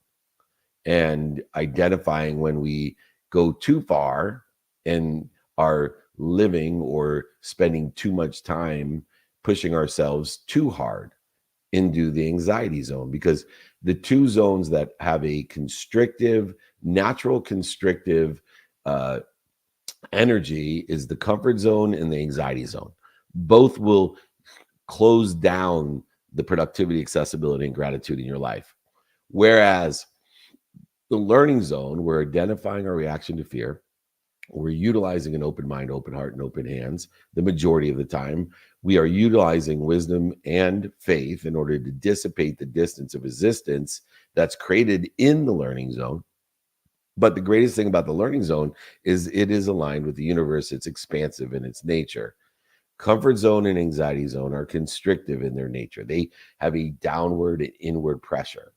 and identifying when we go too far and are living or spending too much time pushing ourselves too hard into the anxiety zone. Because the two zones that have a constrictive, natural constrictive energy is the comfort zone and the anxiety zone. Both will close down the productivity, accessibility, and gratitude in your life. Whereas the learning zone, we're identifying our reaction to fear. We're utilizing an open mind, open heart, and open hands. The majority of the time, we are utilizing wisdom and faith in order to dissipate the distance of resistance that's created in the learning zone. But the greatest thing about the learning zone is it is aligned with the universe. It's expansive in its nature. Comfort zone and anxiety zone are constrictive in their nature. They have a downward and inward pressure.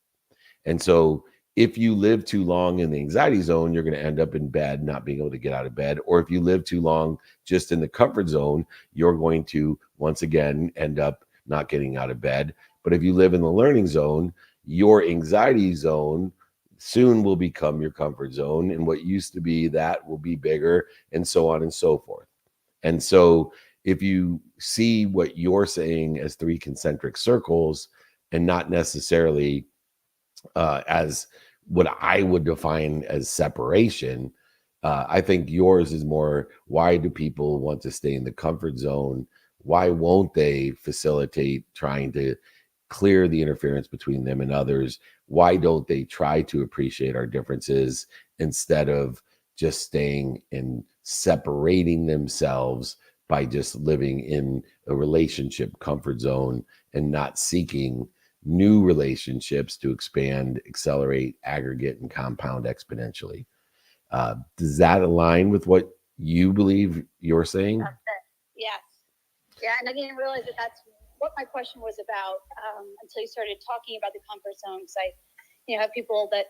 And so if you live too long in the anxiety zone, you're going to end up in bed, not being able to get out of bed. Or if you live too long just in the comfort zone, you're going to, once again, end up not getting out of bed. But if you live in the learning zone, your anxiety zone soon will become your comfort zone. And what used to be that will be bigger, and so on and so forth. And so if you see what you're saying as three concentric circles, and not necessarily as what I would define as separation, I think yours is more, why do people want to stay in the comfort zone? Why won't they facilitate trying to clear the interference between them and others? Why don't they try to appreciate our differences instead of just staying and separating themselves by just living in a relationship comfort zone and not seeking new relationships to expand, accelerate, aggregate, and compound exponentially? Does that align with what you believe you're saying? Yes. Yeah, and I didn't realize that that's what my question was about until you started talking about the comfort zone. Because I, have people that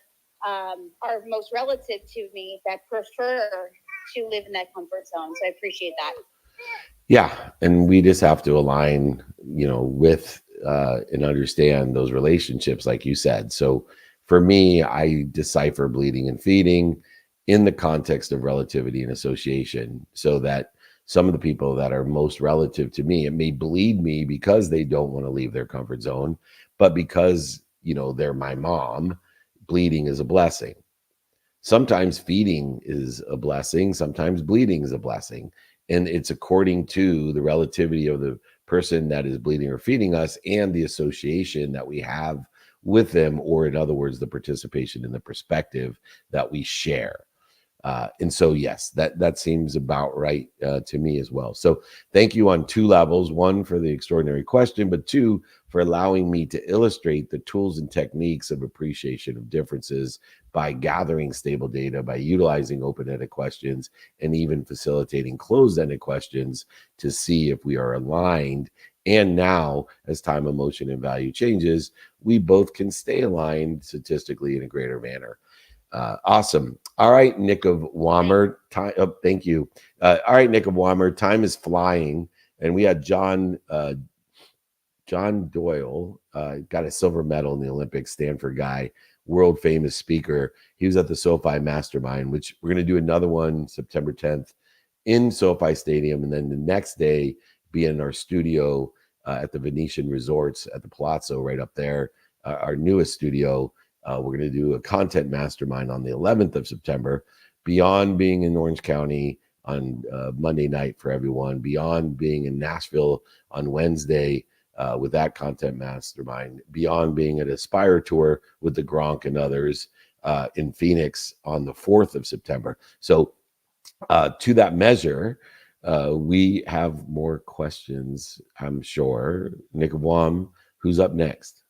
are most relative to me that prefer to live in that comfort zone. So I appreciate that. Yeah, and we just have to align, with and understand those relationships, like you said. So for me, I decipher bleeding and feeding in the context of relativity and association, so that some of the people that are most relative to me, it may bleed me because they don't want to leave their comfort zone, but because, they're my mom, bleeding is a blessing. Sometimes feeding is a blessing, sometimes bleeding is a blessing. And it's according to the relativity of the person that is bleeding or feeding us and the association that we have with them, or in other words, the participation in the perspective that we share. And so, yes, that seems about right to me as well. So thank you on two levels: one, for the extraordinary question, but two, for allowing me to illustrate the tools and techniques of appreciation of differences by gathering stable data, by utilizing open-ended questions, and even facilitating closed-ended questions to see if we are aligned. And now, as time, emotion, and value changes, we both can stay aligned statistically in a greater manner. Awesome. All right, Nick of Wammer. Thank you. All right, Nick of Wammer. Time is flying, and we had John Doyle, got a silver medal in the Olympics. Stanford guy, world famous speaker. He was at the SoFi Mastermind, which we're going to do another one September 10th in SoFi Stadium, and then the next day be in our studio at the Venetian Resorts at the Palazzo right up there, our newest studio. We're going to do a content mastermind on the 11th of September, beyond being in Orange County on Monday night for everyone, beyond being in Nashville on Wednesday with that content mastermind, beyond being at Aspire Tour with the Gronk and others in Phoenix on the 4th of September. So to that measure, we have more questions, I'm sure. Nick of Wam, who's up next?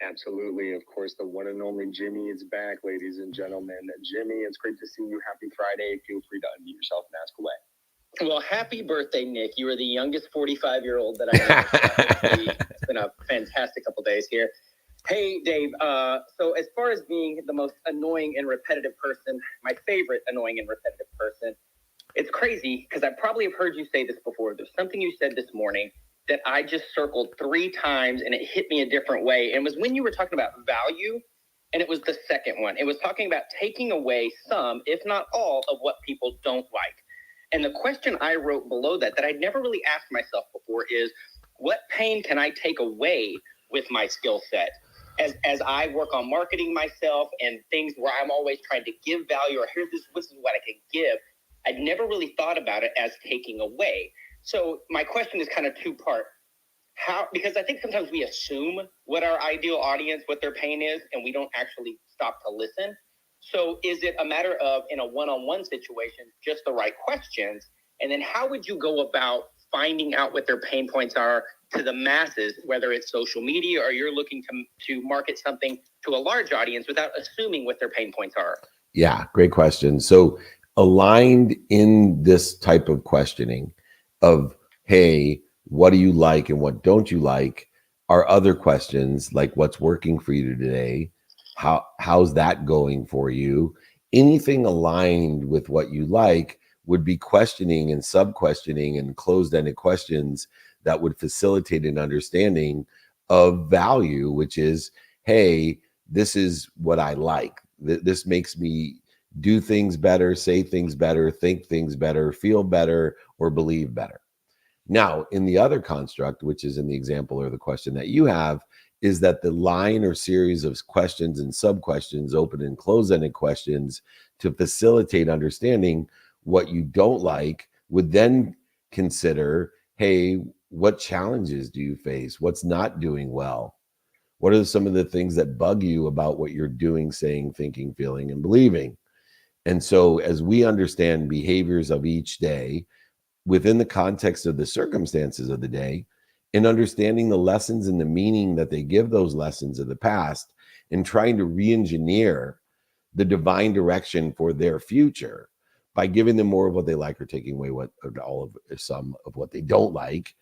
Absolutely. Of course, the one and only Jimmy is back, ladies and gentlemen. Jimmy, it's great to see you. Happy Friday. Feel free to unmute yourself and ask away. Well, happy birthday, Nick. You are the youngest 45-year-old that I know. It's been a fantastic couple days here. Hey, Dave. So as far as being the most annoying and repetitive person, my favorite annoying and repetitive person, it's crazy because I probably have heard you say this before. There's something you said this morning that I just circled 3 times and it hit me a different way. And it was when you were talking about value, and it was the second one. It was talking about taking away some, if not all, of what people don't like. And the question I wrote below that I'd never really asked myself before is, what pain can I take away with my skill set? As I work on marketing myself and things where I'm always trying to give value, or this is what I can give, I'd never really thought about it as taking away. So my question is kind of 2-part. Because I think sometimes we assume what our ideal audience, what their pain is, and we don't actually stop to listen. So is it a matter of, in a one-on-one situation, just the right questions? And then how would you go about finding out what their pain points are to the masses, whether it's social media or you're looking to market something to a large audience without assuming what their pain points are? Yeah, great question. So aligned in this type of questioning of, hey, what do you like and what don't you like, are other questions like, what's working for you today? How's that going for you? Anything aligned with what you like would be questioning and sub-questioning and closed-ended questions that would facilitate an understanding of value, which is, hey, this is what I like. This makes me do things better, say things better, think things better, feel better, or believe better. Now, in the other construct, which is in the example or the question that you have, is that the line or series of questions and sub-questions, open and closed-ended questions, to facilitate understanding what you don't like, would then consider, hey, what challenges do you face? What's not doing well? What are some of the things that bug you about what you're doing, saying, thinking, feeling, and believing? And so as we understand behaviors of each day within the context of the circumstances of the day, and understanding the lessons and the meaning that they give those lessons of the past, and trying to re-engineer the divine direction for their future by giving them more of what they like or taking away some of what they don't like,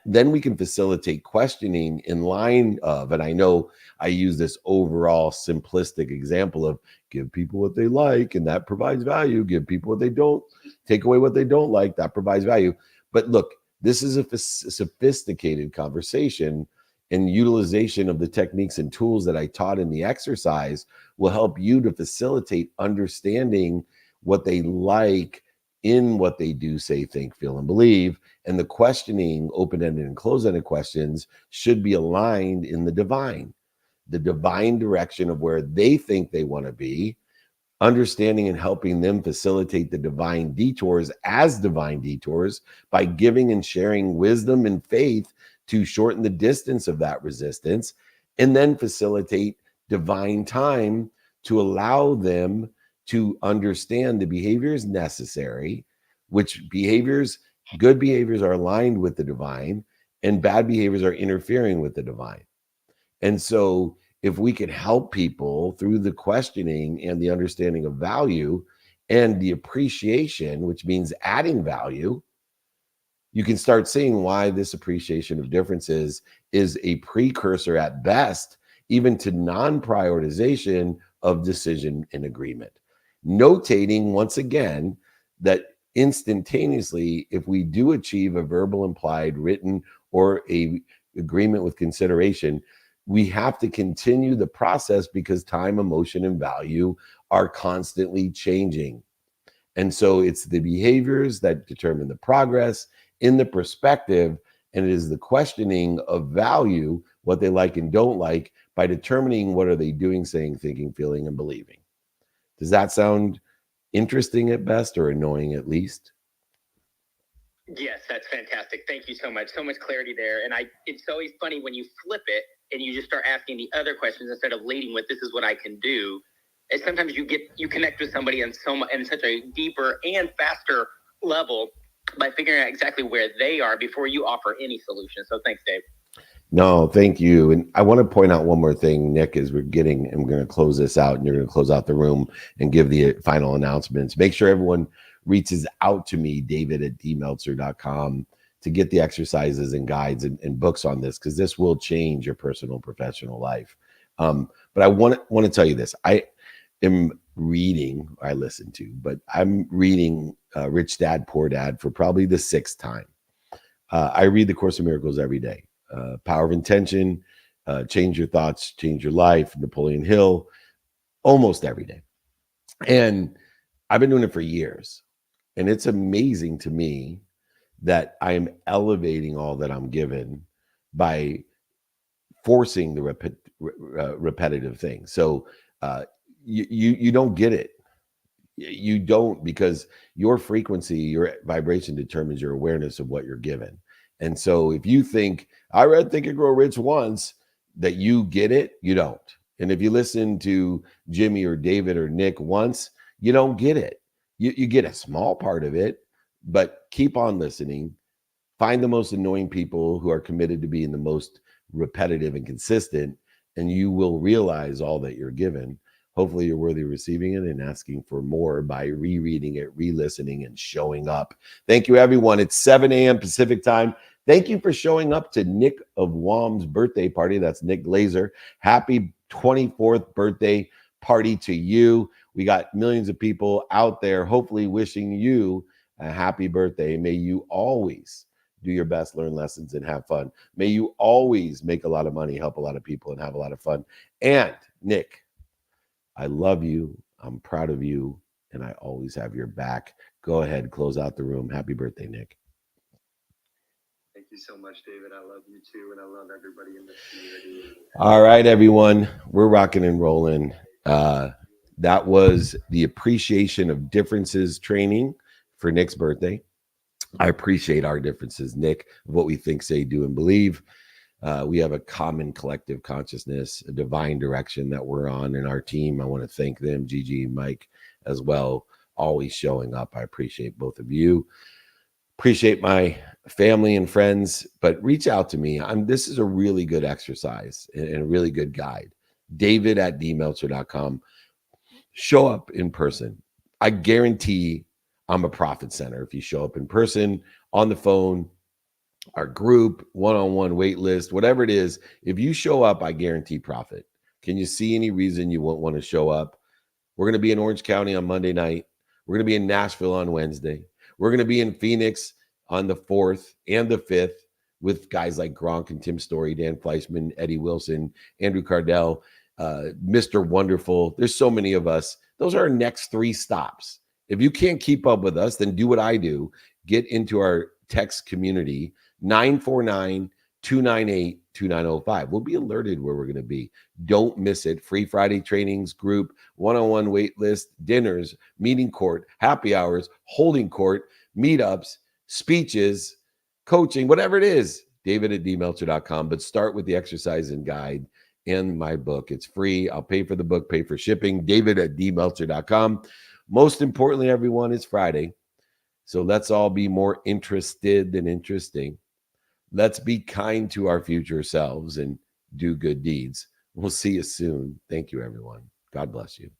then we can facilitate questioning in line of, and I know I use this overall simplistic example of give people what they like and that provides value, give people what they don't, take away what they don't like, that provides value. But look, this is a sophisticated conversation, and utilization of the techniques and tools that I taught in the exercise will help you to facilitate understanding what they like in what they do, say, think, feel, and believe. And the questioning, open-ended and closed-ended questions, should be aligned in the divine direction of where they think they want to be, understanding and helping them facilitate the divine detours as divine detours by giving and sharing wisdom and faith to shorten the distance of that resistance, and then facilitate divine time to allow them to understand the behaviors necessary, which behaviors, good behaviors are aligned with the divine, and bad behaviors are interfering with the divine. And so if we can help people through the questioning and the understanding of value and the appreciation, which means adding value, you can start seeing why this appreciation of differences is a precursor at best, even to non-prioritization of decision and agreement. Notating once again that instantaneously, if we do achieve a verbal, implied, written, or a agreement with consideration, we have to continue the process because time, emotion, and value are constantly changing. And so it's the behaviors that determine the progress in the perspective And it is the questioning of value, what they like and don't like, by determining what are they doing, saying, thinking, feeling, and believing. Does that sound interesting at best or annoying at least? Yes, that's fantastic. Thank you so much. So much clarity there. And it's always funny when you flip it and you just start asking the other questions instead of leading with, this is what I can do. And sometimes you connect with somebody in such a deeper and faster level by figuring out exactly where they are before you offer any solution. So thanks, Dave. No, thank you. And I want to point out one more thing, Nick, as I'm going to close this out, and you're going to close out the room and give the final announcements. Make sure everyone reaches out to me, david@dmeltzer.com, to get the exercises and guides and books on this, because this will change your personal, professional life. But I want to tell you this. I'm reading Rich Dad, Poor Dad for probably the 6th time. I read the Course in Miracles every day. Power of Intention, Change Your Thoughts, Change Your Life, Napoleon Hill, almost every day. And I've been doing it for years. And it's amazing to me that I am elevating all that I'm given by forcing the repetitive thing. So you don't get it. You don't, because your frequency, your vibration determines your awareness of what you're given. And so if you think, I read Think and Grow Rich once, that you get it, you don't. And if you listen to Jimmy or David or Nick once, you don't get it. You get a small part of it, but keep on listening. Find the most annoying people who are committed to being the most repetitive and consistent, and you will realize all that you're given. Hopefully you're worthy of receiving it and asking for more by rereading it, re-listening, and showing up. Thank you, everyone. It's 7 a.m. Pacific time. Thank you for showing up to Nick of Wam's birthday party. That's Nick Glazer. Happy 24th birthday party to you. We got millions of people out there hopefully wishing you a happy birthday. May you always do your best, learn lessons, and have fun. May you always make a lot of money, help a lot of people, and have a lot of fun. And Nick, I love you. I'm proud of you, and I always have your back. Go ahead, close out the room. Happy birthday, Nick. Thank you so much, David. I love you too, and I love everybody in this community. All right, everyone. We're rocking and rolling. That was the Appreciation of Differences training for Nick's birthday. I appreciate our differences, Nick, of what we think, say, do, and believe. We have a common collective consciousness, a divine direction that we're on in our team. I want to thank them, Gigi and Mike, as well, always showing up. I appreciate both of you. Appreciate my family and friends, but reach out to me. This is a really good exercise and a really good guide. David@dmeltzer.com. Show up in person. I guarantee I'm a profit center if you show up in person, on the phone, our group, one-on-one wait list, whatever it is. If you show up, I guarantee profit. Can you see any reason you won't want to show up? We're going to be in Orange County on Monday night. We're going to be in Nashville on Wednesday. We're going to be in Phoenix on the 4th and the 5th with guys like Gronk and Tim Story, Dan Fleischman, Eddie Wilson, Andrew Cardell, Mr. Wonderful. There's so many of us. Those are our next 3 stops. If you can't keep up with us, then do what I do. Get into our text community, 949-298-2905. We'll be alerted where we're going to be. Don't miss it. Free Friday trainings, group, one-on-one wait list, dinners, meeting court, happy hours, holding court, meetups, speeches, coaching, whatever it is. David@dmeltzer.com. But start with the exercise and guide and my book. It's free. I'll pay for the book, pay for shipping. David@dmeltzer.com. Most importantly, everyone, it's Friday. So let's all be more interested than interesting. Let's be kind to our future selves and do good deeds. We'll see you soon. Thank you, everyone. God bless you.